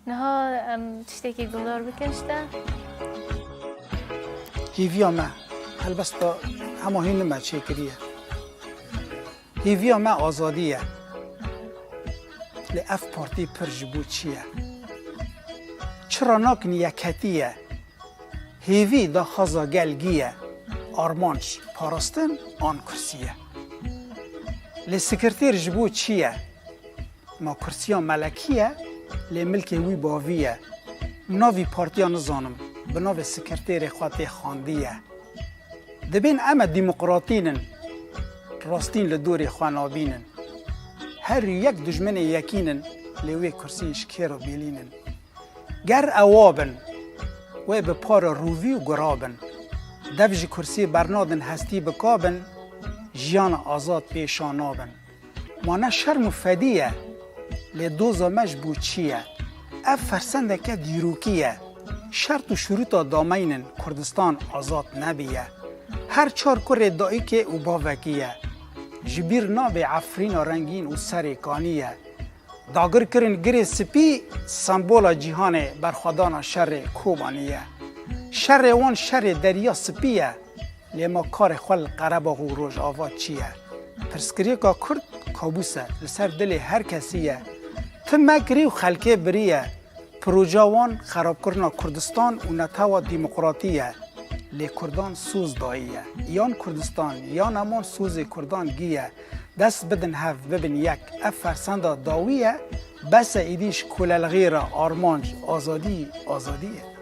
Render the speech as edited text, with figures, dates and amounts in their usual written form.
نها تشتكي قلور بكشته هیویا ما البته همه هین ما چه کریه هیویا ما آزادیه لعف پارتی پرجبو چیه چرا ناکن یکتیه هیوی دا خزا گلگیه آرمانش پاراستن آن کرسیه لسکرتیر جبو چیه ما کرسیان ملکیه لملک وی باویه ناوی پارتیا نزانم به ناو سکرتیر خواتی خاندیه دبین اما دیمقراطینن راستین لدوری خوانابینن هر یک دجمن یکینن لیوی کرسیش کرو بیلینن گر اوابن و به پار رووی و گرابن دفج کرسی برنادن هستی بکابن جیان آزاد پیشانابن مانه شرم و فدیه لی دوزا مجبو چیه اف فرسنده که دیروکیه شرط و شروط دامینن کردستان آزاد نبیه هر چار کر دایی که او باوکیه جبیر ناب عفرین رنگین و سریکانیه داگر کرن گری سپی سمبولا جهان برخوادان شر کوبانیه شر وان شر دریا سپیه لیما کار خل قربا و روش آواد چیه پرسکریه که کرد کابوسه لسر دل هر کسیه تمکری و خلکه بریه پروژاوان خراب کردن کردستان و نتاوا دیمقراطیه لی کردان سوز داییه یان کردستان یان امان سوز کردان گیه دست بدن هف ببین یک اف فرسنده داویه بس ایدیش کلالغیر آرمانج آزادی آزادیه